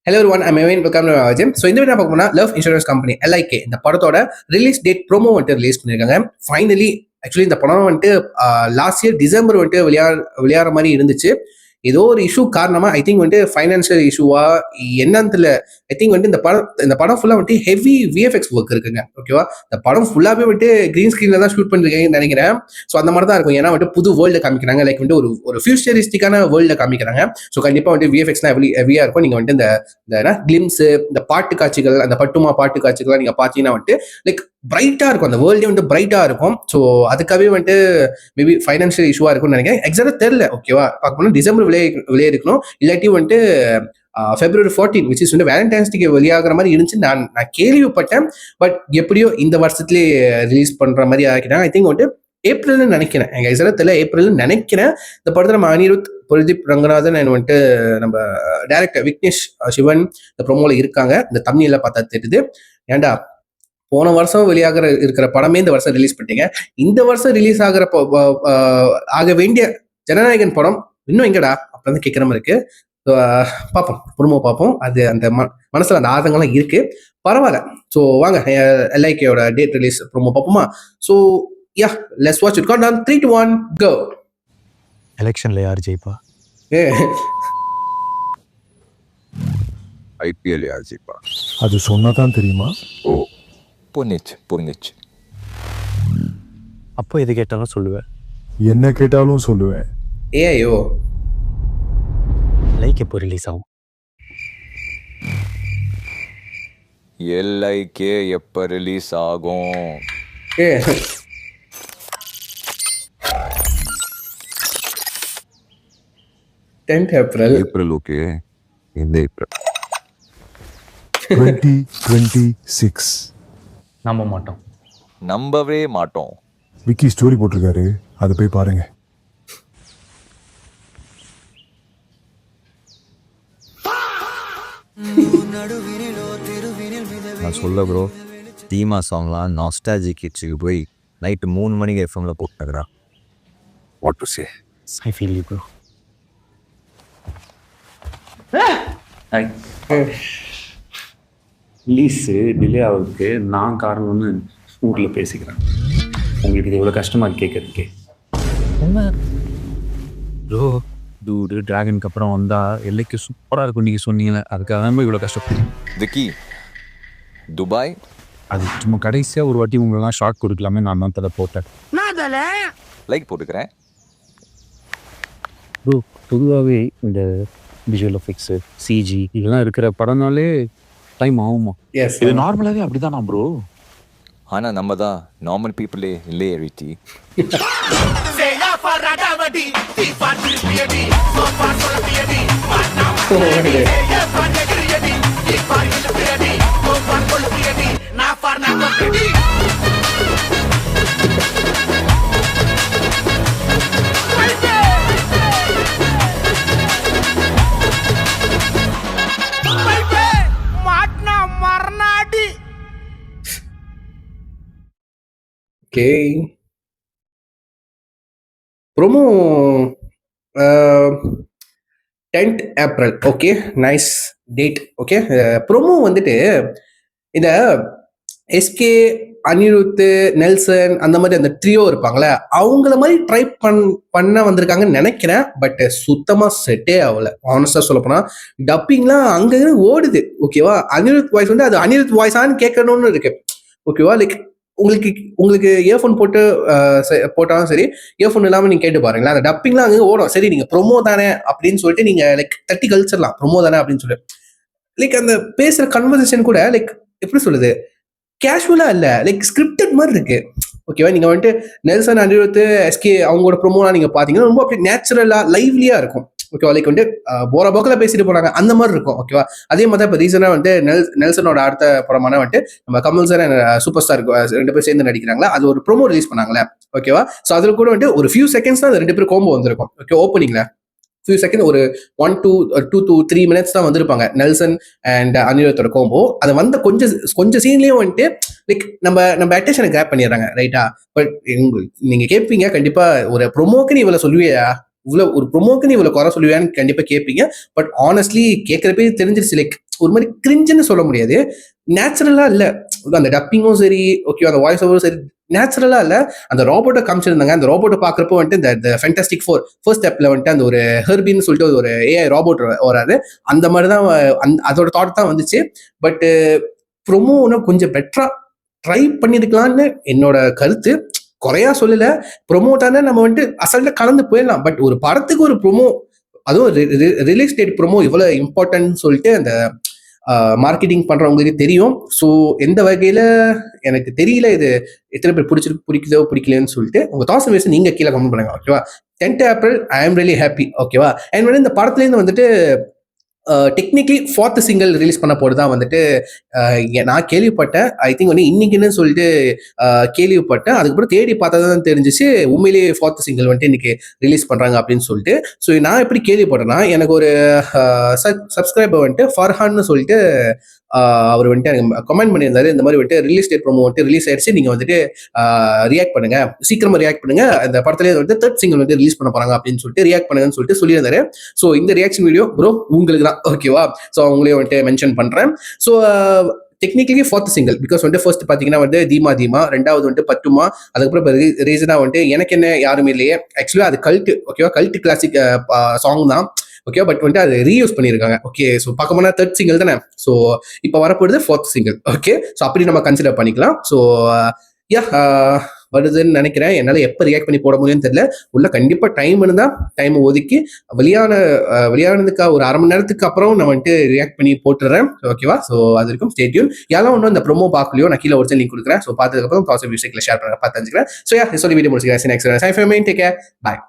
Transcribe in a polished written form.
Hello ஒன் ஐ மெயின் வெல்கம் டு ஜிம். ஸோ இந்த வீடியோ பார்க்க போனால் லவ் இன்சூரன்ஸ் கம்பெனி எல்ஐகே இந்த படத்தோட ரிலீஸ் டேட் ப்ரோமோ வந்துட்டு ரிலீஸ் பண்ணியிருக்காங்க. ஃபைனலி ஆக்சுவலி இந்த படம் வந்துட்டு லாஸ்ட் இயர் டிசம்பர் வந்துட்டு விளையாடுற மாதிரி இருந்துச்சு. ஏதோ ஒரு இஷ்யூ காரணமா ஐ திங்க் வந்துட்டு ஃபைனான்சியல் இஷ்யூவா என்னன்னு தெரியல. ஐ திங்க் வந்துட்டு இந்த படம் ஃபுல்லாக வந்துட்டு ஹெவி விஎஃப்எக்ஸ் ஒர்க் இருக்குங்க. ஓகேவா, இந்த படம் ஃபுல்லாகவே வந்துட்டு கிரீன் ஸ்க்ரீனில் தான் ஷூட் பண்ணிருக்கீங்கன்னு நினைக்கிறேன். ஸோ அந்த மாதிரி தான் இருக்கும். ஏன்னா வந்துட்டு புது வேர்ல்டு காமிக்கிறாங்க, லைக் வந்துட்டு ஒரு ஃபியூச்சரிஸ்டிக்கான வேர்ல்டு காமிக்கிறாங்க. ஸோ கண்டிப்பாக வந்துட்டு விஎஃப்எக்ஸ்லாம் ஹெவியாக இருக்கும். நீங்கள் வந்துட்டு இந்த கிளிம்ஸ், இந்த பாட்டு காட்சிகள், அந்த பட்டுமா பாட்டு காட்சிகள்லாம் நீங்கள் பார்த்தீங்கன்னா வந்துட்டு லைக் பிரைட்டாக இருக்கும். அந்த வேர்ல்டே வந்துட்டு பிரைட்டாக இருக்கும். ஸோ அதுக்காகவே வந்துட்டு மேபி ஃபைனான்ஷியல் இஷ்யூவாக இருக்கும்னு நினைக்கிறேன். எக்ஸாக்டாக தெரியல. ஓகேவா, பார்க்கணும் டிசம்பர் விளையாடிக்கணும், இல்லாட்டி வந்துட்டு February 14 விச் இஸ் வந்து வேலண்டைன்ஸ் டேக்கு வெளியாகிற மாதிரி இருந்துச்சு நான் கேள்விப்பட்டேன். பட் எப்படியோ இந்த வருஷத்துலேயே ரிலீஸ் பண்ணுற மாதிரி ஆக்கிட்டாங்க. ஐ திங்க் வந்துட்டு ஏப்ரல்னு நினைக்கிறேன். எங்கள் எக்ஸாக்டாக தெரியல, ஏப்ரல்னு நினைக்கிறேன். இந்த படத்தில் நம்ம அனிருத், பிரதீப் ரங்கநாதன் அண்ட் வந்துட்டு நம்ம டேரக்டர் விக்னேஷ் சிவன் இந்த ப்ரோமோவில் இருக்காங்க. இந்த தமிழில் பார்த்தா தெரியுது. ஏன்டா போன வருஷம் இருக்கிற படமே இந்த வருஷம் ரிலீஸ் பண்ணிட்டீங்க. இந்த வருஷம் ரிலீஸ் ஆக வேண்டிய ஜனநாயகன் படம் இன்னும் எங்கடா அப்படின்னு கேட்குற மாதிரி இருக்கு. பார்ப்போம், ப்ரோமோ பார்ப்போம். அது அந்த மனசுல அந்த ஆதங்கம்லாம் இருக்கு. பரவாயில்ல. ஸோ வாங்க எல்ஐகேயோட டேட் ரிலீஸ் ப்ரோமோ பார்ப்போமா. So yeah, let's watch it. Countdown 3 2 1 go. எலெக்ஷன்ல யார் ஜெயிப்பா? ஐபிஎல் யார் ஜெயிப்பா? அது சொன்னாதான் தெரியுமா? ஓ, புரிஞ்சிச்சு. அப்போ எது கேட்டாலும் சொல்லுவேன். என்ன கேட்டாலும் சொல்லுவேன். ஐயோ, லைக் எப்போ ரிலீஸ் ஆகும்? எல்ஐகே எப்போ ரிலீஸ் ஆகும்? 10th April. ஏப்ரல். ஓகே, இந்த ஏப்ரல் 2026. நம்பவே மாட்டோம். விக்கி ஸ்டோரி போட்டிருக்காரு, அதை போய் பாருங்க. நான் சொல்ல ப்ரோ, தீமா சாங்லாம் நாஸ்டாலஜி கிட்ஸுக்கு போய் நைட்டு 3 மணிக்கு எஃப்எம்ல போட்டுக்கிறா. What to say? I feel you bro. Release delay ஆகுறதுக்கு நான் காரணம்னு ஊரில் பேசிக்கிறேன். உங்களுக்கு இது எவ்வளோ கஷ்டமாக கேட்கறதுக்கே. ப்ரோ, டூடு டிராகனுக்கு அப்புறம் வந்தால் எல்லைக்கு சூப்பராக இருக்கும் நீங்கள் சொன்னீங்களே, அதுக்காக தான் இவ்வளோ கஷ்டப்படுறீங்க. விக்கி, துபாய் அது சும்மா கடைசியாக ஒரு வாட்டி உங்களெல்லாம் ஷாக் கொடுக்கலாமே, நான் தான் தலை போட்டேன். லைக் போட்டுக்கிறேன். ப்ரோ, பொதுவாகவே இந்த விஷுவல் எஃபெக்ட்ஸு, சிஜி இதெல்லாம் இருக்கிற படம்னாலே டைம் ஆகுமா? எஸ், இது நார்மலாகவே அப்படி தானா ப்ரோ? ஆனால் நம்ம தான் நார்மல் பீப்புளே இல்லையே Ritti. Okay. Promo 10th April. Okay, nice date. Okay, promo வந்துட்டு இந்த எஸ்கே, அனிருத், நெல்சன் அந்த மாதிரி அந்த ட்ரியோ இருப்பாங்களே, அவங்கள மாதிரி ட்ரை பண்ண வந்திருக்காங்கன்னு நினைக்கிறேன். பட் சுத்தமாக செட்டே ஆகல. ஆனஸ்டாக சொல்ல போனால் டப்பிங்லாம் அங்கே ஓடுது. ஓகேவா, அனிருத் வாய்ஸ் வந்து அது அனிருத் வாய்ஸான்னு கேட்கணும்னு இருக்கு. ஓகேவா, லைக் உங்களுக்கு இயர்ஃபோன் போட்டாலும் சரி, இயர்ஃபோன் இல்லாமல் நீங்கள் கேட்டு பாருங்களேன், அந்த டப்பிங்லாம் அங்கே ஓடும். சரி, நீங்கள் ப்ரொமோ தானே அப்படின்னு சொல்லிட்டு நீங்கள் லைக் தட்டி கழிச்சிடலாம், ப்ரொமோ தானே அப்படின்னு சொல்லிட்டு. லைக் அந்த பேசுகிற கன்வர்சேஷன் கூட லைக் எப்படி சொல்லுது, கேஷுவலாக இல்லை, லைக் ஸ்கிரிப்டட் மாதிரி இருக்கு. ஓகேவா, நீங்கள் வந்துட்டு நெல்சன், அனிருத், எஸ்கே அவங்களோட ப்ரொமோலாம் நீங்கள் பார்த்தீங்கன்னா ரொம்ப அப்படி நேச்சுரலாக லைவ்லியாக இருக்கும். ஓகேவா, லைக் வந்துட்டு போற போக்கில் பேசிட்டு போறாங்க அந்த மாதிரி இருக்கும். ஓகேவா, அதே மாதிரி தான் இப்போ ரீசனாக வந்துட்டு நெல்சனோட அடுத்த படமான வந்துட்டு நம்ம கமல் சார் சூப்பர் ஸ்டார் 2 பேர் சேர்ந்து நடிக்கிறாங்களா, அது ஒரு ப்ரோமோ ரிலீஸ் பண்ணாங்களே. ஓகேவா, ஸோ அதில் கூட வந்துட்டு ஒரு ஃபியூ செகண்ட்ஸ் தான் 2 பேரும் கோம்போ வந்திருக்கும். ஓகே, ஓப்பனிங்ல ஃபியூ செகண்ட் ஒரு 1 to 3 minutes தான் வந்திருப்பாங்க நெல்சன் அண்ட் அனிருத்தோட கோம்போ. அதை வந்த கொஞ்சம் சீன்லேயும் வந்துட்டு லைக் நம்ம அட்டென்ஷனை கிராப் பண்ணிடுறாங்க. ரைட்டா, பட் நீங்க கேட்பீங்க கண்டிப்பா, ஒரு ப்ரொமோக்கு நீ இவ்வளவு சொல்லுவியா, இவ்வளோ ஒரு ப்ரொமோக்கு நீ இவ்வளோ குறை சொல்லுவியான்னு கண்டிப்பாக கேட்பீங்க. பட் ஆனஸ்ட்லி கேட்குறப்பே தெரிஞ்சிருச்சு, லைக் ஒரு மாதிரி கிரிஞ்சுன்னு சொல்ல முடியாது, நேச்சுரலாக இல்லை. அந்த டப்பிங்கும் சரி, ஓகே, அந்த வாய்ஸ் ஓவரும் சரி, நேச்சுரலாக இல்லை. அந்த ரோபோட்டை காமிச்சிருந்தாங்க. அந்த ரோபோட்டை பார்க்குறப்போ வந்துட்டு இந்த ஃபேண்டாஸ்டிக் ஃபோர் ஃபர்ஸ்ட் ஸ்டெப்பில் வந்துட்டு அந்த ஒரு ஹெர்பின்னு சொல்லிட்டு ஒரு ஏஐ ரோபோட் வராது, அந்த மாதிரி தான் அதோட தாட் தான் வந்துச்சு. பட்டு ப்ரொமோ இன்னும் கொஞ்சம் பெட்டராக ட்ரை பண்ணியிருக்கலான்னு என்னோட கருத்து. குறையா சொல்லலை, ப்ரொமோ தானே, நம்ம வந்துட்டு அசல்ட்டாக கலந்து போயிடலாம். பட் ஒரு படத்துக்கு ஒரு ப்ரொமோ, அதுவும் ரிலீஸ் டேட் ப்ரொமோ இவ்வளோ இம்பார்ட்டன்ட் சொல்லிட்டு அந்த மார்க்கெட்டிங் பண்ணுறவங்களுக்கு தெரியும். ஸோ எந்த வகையில் எனக்கு தெரியல இது எத்தனை பேர் பிடிக்குதோ பிடிக்கலன்னு சொல்லிட்டு உங்கள் தாட்ஸ் பேசி நீங்கள் கீழே கமெண்ட் பண்ணுங்க, ஓகேவா. 10th April I am really happy, ஓகேவா. அண்ட் வந்து இந்த படத்துலேருந்து வந்துட்டு டெக்னிக்கலி 4th சிங்கிள் ரிலீஸ் பண்ண போது தான் வந்துட்டு நான் கேள்விப்பட்டேன். ஐ திங்க் வந்து இன்னைக்குன்னு சொல்லிட்டு கேள்விப்பட்டேன். அதுக்கப்புறம் தேடி பார்த்தா தான் தெரிஞ்சிச்சு உண்மையிலேயே 4th சிங்கிள் வந்துட்டு இன்னைக்கு ரிலீஸ் பண்ணுறாங்க அப்படின்னு சொல்லிட்டு. ஸோ நான் எப்படி கேள்விப்பட்டேன்னா, எனக்கு ஒரு சப்ஸ்கிரைபர் வந்துட்டு ஃபர்ஹான்னு சொல்லிட்டு அவர் வந்துட்டு எனக்கு கமெண்ட் பண்ணியிருந்தாரு, இந்த மாதிரி வந்துட்டு ரிலீஸ் டேட் ப்ரோமோ வந்துட்டு ரிலீஸ் ஆயிடுச்சு, நீங்கள் வந்துட்டு ரியாக்ட் பண்ணுங்க, சீக்கிரமா ரியாக்ட் பண்ணுங்க, அந்த படத்துலேயே வந்து 3rd சிங்கிள் வந்து ரிலீஸ் பண்ண போறாங்க அப்படின்னு சொல்லிட்டு ரியாக்ட் பண்ணுங்கன்னு சொல்லிட்டு சொல்லியிருந்தாரு. ஸோ இந்த ரியாக்ஷன் வீடியோ ப்ரோ உங்களுக்கு தான், ஓகேவா. ஸோ அவங்களே வந்துட்டு மென்ஷன் பண்றேன். So technically 4th single, because வந்துட்டு ஃபர்ஸ்ட் பார்த்தீங்கன்னா வந்து தீமா தீமா, ரெண்டாவது வந்துட்டு பட்டுமா, அதுக்கப்புறம் ரீசனாக வந்துட்டு எனக்கு என்ன யாருமே இல்லையே. ஆக்சுவலாக அது கல்ட்டு, ஓகேவா, கல்ட்டு கிளாசிக் சாங் தான், ஓகே. பட் வந்துட்டு அது ரீயூஸ் பண்ணியிருக்காங்க, ஓகே. ஸோ பார்க்க போனால் 3rd சிங்கிள் தானே. ஸோ இப்போ வரப்போகிறது 4th சிங்கிள், ஓகே. ஸோ அப்படி நம்ம கன்சிடர் பண்ணிக்கலாம். ஸோ யா வருதுன்னு நினைக்கிறேன். என்னால் எப்போ ரியாக்ட் பண்ணி போட முடியும்னு தெரியல. உள்ள கண்டிப்பாக டைம் இருந்தால் டைம் ஒதுக்கி விளையாடுறதுக்கு ஒரு அரை மணி நேரத்துக்கு அப்புறம் நான் வந்துட்டு ரியாக்ட் பண்ணி போட்டுறேன், ஓகேவா. ஸோ அது இருக்கும், ஸ்டே டியூன். யாரும் ஒன்றும் இந்த ப்ரோமோ பார்க்கலையோ, நான் கீழே ஒரிஜினல் லிங்க் கொடுக்குறேன். ஸோ பார்த்ததுக்கப்புறம் பாசிட்டிவ் விஷயங்களை ஷேர் பண்ணுங்க, பார்த்து தெரிஞ்சுக்கிறேன். ஸோ யா சொல்லி வீடியோ முடிச்சுக்கிறேன். நெக்ஸ்ட் டேக் கேர், பாய்.